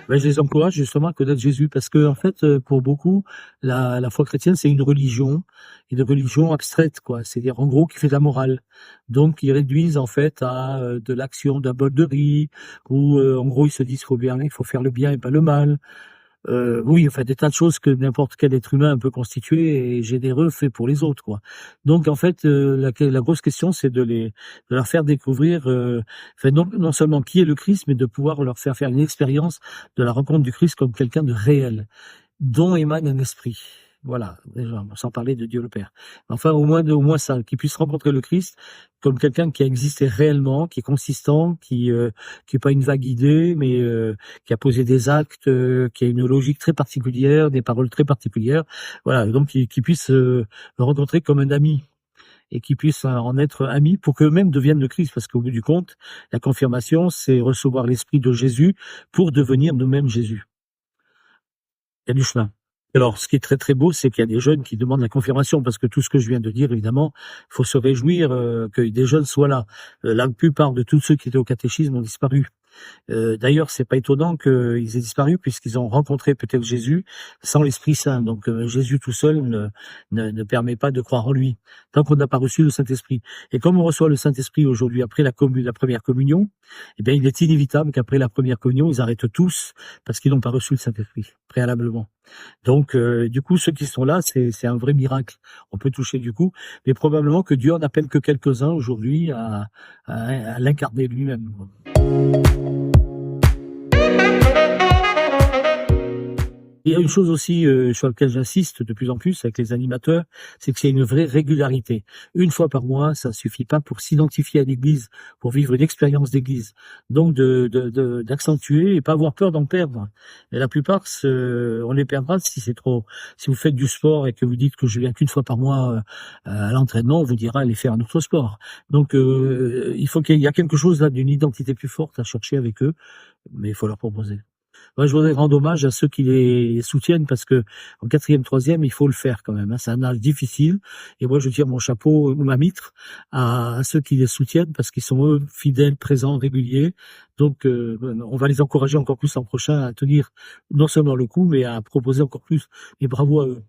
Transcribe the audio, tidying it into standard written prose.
Ben, je les encourage justement à connaître Jésus parce que en fait, pour beaucoup, la foi chrétienne, c'est une religion abstraite, quoi. C'est-à-dire, en gros, qui fait de la morale. Donc, ils réduisent en fait à de l'action d'un bol de riz, ou en gros, ils se disent il faut faire le bien et pas le mal. Oui, enfin des tas de choses que n'importe quel être humain un peu constitué et généreux fait pour les autres, quoi. Donc en fait, la grosse question, c'est de leur faire découvrir, enfin non seulement qui est le Christ, mais de pouvoir leur faire une expérience de la rencontre du Christ comme quelqu'un de réel, dont émane un esprit. Voilà, déjà, sans parler de Dieu le Père. Enfin, au moins ça, qu'ils puissent rencontrer le Christ comme quelqu'un qui a existé réellement, qui est consistant, qui est pas une vague idée, mais qui a posé des actes, qui a une logique très particulière, des paroles très particulières. Voilà, donc qu'ils puissent le rencontrer comme un ami et qu'ils puissent en être amis pour qu'eux-mêmes deviennent le Christ, parce qu'au bout du compte, la confirmation, c'est recevoir l'esprit de Jésus pour devenir nous-mêmes Jésus. Il y a du chemin. Alors, ce qui est très très beau, c'est qu'il y a des jeunes qui demandent la confirmation, parce que tout ce que je viens de dire, évidemment, il faut se réjouir que des jeunes soient là. La plupart de tous ceux qui étaient au catéchisme ont disparu. D'ailleurs, c'est pas étonnant qu'ils aient disparu, puisqu'ils ont rencontré peut-être Jésus sans l'Esprit Saint. Donc Jésus tout seul ne permet pas de croire en lui, tant qu'on n'a pas reçu le Saint-Esprit. Et comme on reçoit le Saint-Esprit aujourd'hui après la première communion, eh bien, il est inévitable qu'après la première communion, ils arrêtent tous, parce qu'ils n'ont pas reçu le Saint-Esprit, préalablement. Donc, du coup, ceux qui sont là, c'est un vrai miracle. On peut toucher du coup, mais probablement que Dieu en appelle que quelques-uns aujourd'hui à l'incarner lui-même. Il y a une chose aussi sur laquelle j'insiste de plus en plus avec les animateurs, c'est que c'est une vraie régularité. Une fois par mois, ça suffit pas pour s'identifier à l'Église, pour vivre une expérience d'Église. Donc d'accentuer et pas avoir peur d'en perdre. Et la plupart, on les perdra si c'est trop. Si vous faites du sport et que vous dites que je viens qu'une fois par mois à l'entraînement, on vous dira allez faire un autre sport. Donc il faut qu'il y a quelque chose là d'une identité plus forte à chercher avec eux, mais il faut leur proposer. Moi, je voudrais rendre hommage à ceux qui les soutiennent parce que en quatrième, troisième, il faut le faire quand même. Hein. C'est un âge difficile. Et moi, je tire mon chapeau ou ma mitre à ceux qui les soutiennent parce qu'ils sont eux fidèles, présents, réguliers. Donc, on va les encourager encore plus l'an prochain à tenir non seulement le coup, mais à proposer encore plus. Et bravo à eux.